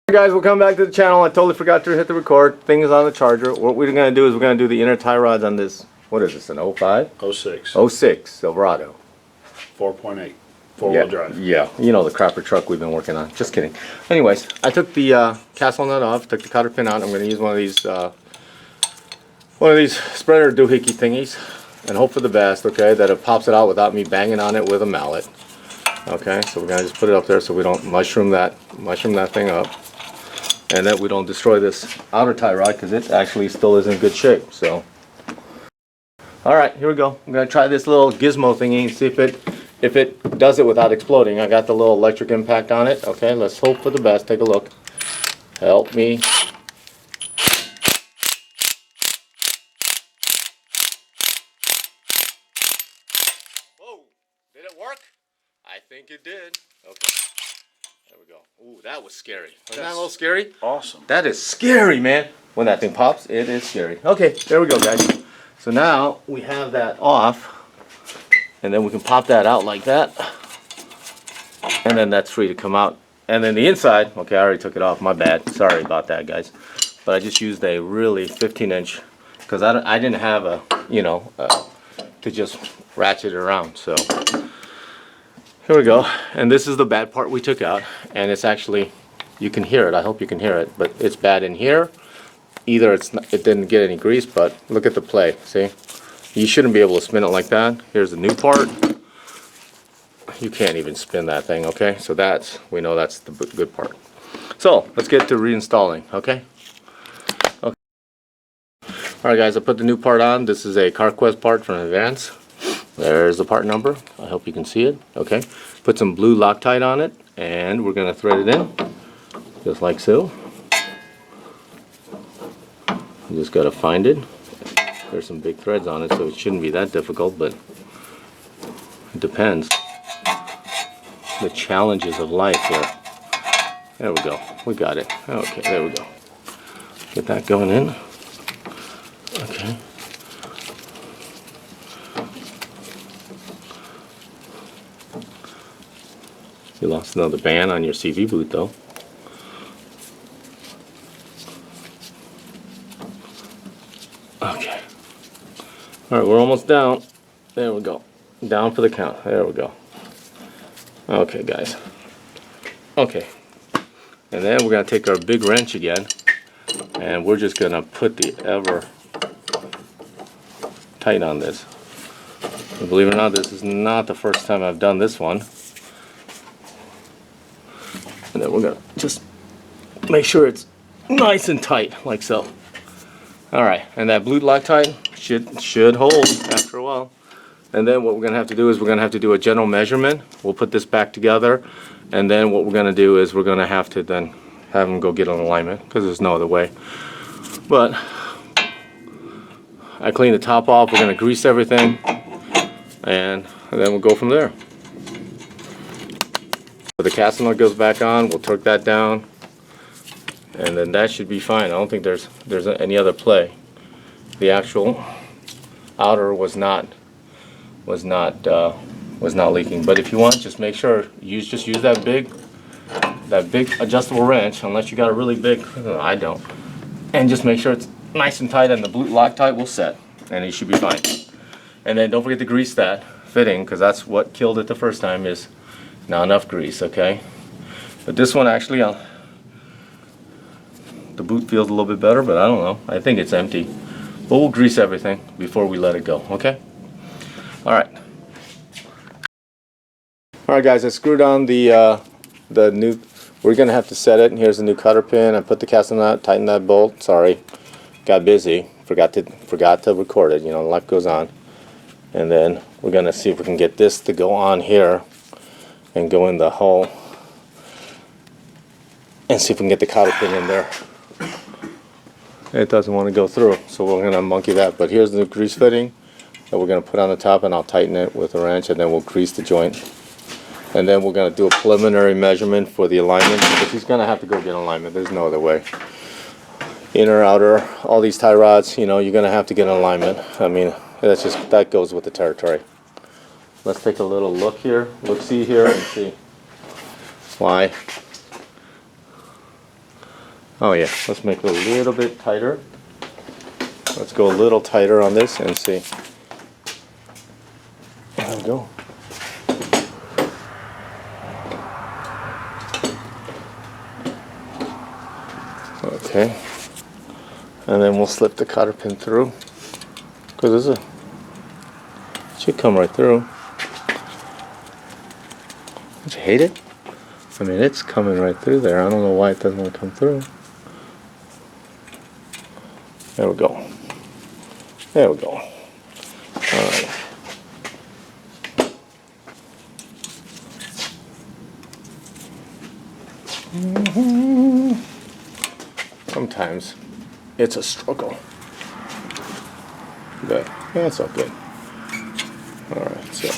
Hey guys, welcome back to the channel. I totally forgot to hit the record. Thing is on the charger. What we're going to do is we're going to do the inner tie rods on this. What is this, an 05? 06. 06 Silverado. 4.8. Four-wheel drive. Yeah, you know the crapper truck we've been working on. Just kidding. Anyways, I took the castle nut off, took the cotter pin out. I'm going to use one of these spreader doohickey thingies and hope for the best, okay, that it pops it out without me banging on it with a mallet. Okay, so we're going to just put it up there so we don't mushroom that thing up. And that we don't destroy this outer tie rod because it actually still is in good shape. So, all right, here we go. I'm gonna try this little gizmo thingy and see if it does it without exploding. I got the little electric impact on it. Okay, let's hope for the best. Take a look. Help me. Whoa! Did it work? I think it did. Okay. There we go. Ooh, that was scary. Isn't that a little scary? Awesome. That is scary, man. When that thing pops, it is scary. Okay, there we go, guys. So now we have that off, and then we can pop that out like that, and then that's free to come out. And then the inside, okay, I already took it off. My bad. Sorry about that, guys. But I just used a really 15-inch because I didn't have a, to just ratchet it around. So. Here we go, and this is the bad part we took out, and it's actually, you can hear it, I hope you can hear it, but it's bad in here. Either it didn't get any grease, but look at the play, see? You shouldn't be able to spin it like that. Here's the new part. You can't even spin that thing, okay? So we know that's the good part. So, let's get to reinstalling, okay? Okay. Alright guys, I put the new part on. This is a CARQUEST part from Advance. There's the part number. I hope you can see it. Okay. Put some blue Loctite on it, and we're going to thread it in, just like so. You just got to find it. There's some big threads on it, so it shouldn't be that difficult, but it depends. The challenges of life here. There we go. We got it. Okay, there we go. Get that going in. Okay. You lost another band on your CV boot though. Okay. Alright, we're almost down. There we go. Down for the count. There we go. Okay, guys. Okay. And then we're going to take our big wrench again, and we're just going to put the ever tight on this. And believe it or not, this is not the first time I've done this one. And then we're going to just make sure it's nice and tight, like so. Alright, and that blue Loctite should hold after a while. And then what we're going to have to do is we're going to have to do a general measurement. We'll put this back together, and then what we're going to do is we're going to have to then have them go get an alignment, because there's no other way. But I clean the top off, we're going to grease everything, and then we'll go from there. The castle nut goes back on, we'll torque that down, and then that should be fine. I don't think there's any other play. The actual outer was not leaking. But if you want, just make sure just use that big adjustable wrench, unless you got a really big. I don't. And just make sure it's nice and tight, and the blue Loctite will set, and it should be fine. And then don't forget to grease that fitting, because that's what killed it the first time, is not enough grease, okay? But this one actually, the boot feels a little bit better, but I don't know. I think it's empty. But we'll grease everything before we let it go, okay? Alright. Alright guys, I screwed on the new, we're going to have to set it, and here's the new cutter pin. I put the castle nut, tightened that bolt, sorry. Got busy, forgot to record it, life goes on. And then we're going to see if we can get this to go on here and go in the hole, and see if we can get the cotter pin in there. It doesn't want to go through, so we're going to monkey that. But here's the new grease fitting that we're going to put on the top, and I'll tighten it with a wrench, and then we'll grease the joint. And then we're going to do a preliminary measurement for the alignment, because he's going to have to go get alignment. There's no other way. Inner, outer, all these tie rods, you're going to have to get an alignment. I mean, that goes with the territory. Let's take a little look here, look-see here, and see why Oh yeah, let's make it a little bit tighter. Let's go a little tighter on this and see. There we go. Okay. And then we'll slip the cotter pin through. Because it should come right through. Don't you hate it? I mean, it's coming right through there. I don't know why it doesn't want to come through. There we go. There we go. Alright. Sometimes it's a struggle. But that's all good. Alright, so.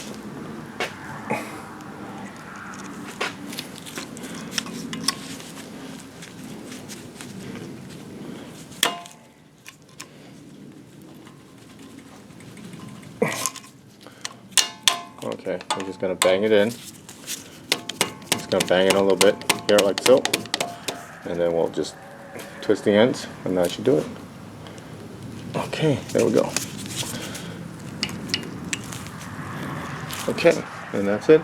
Okay, we're just gonna bang it in. Just gonna bang it a little bit here like so. And then we'll just twist the ends and that should do it. Okay, there we go. Okay, and that's it.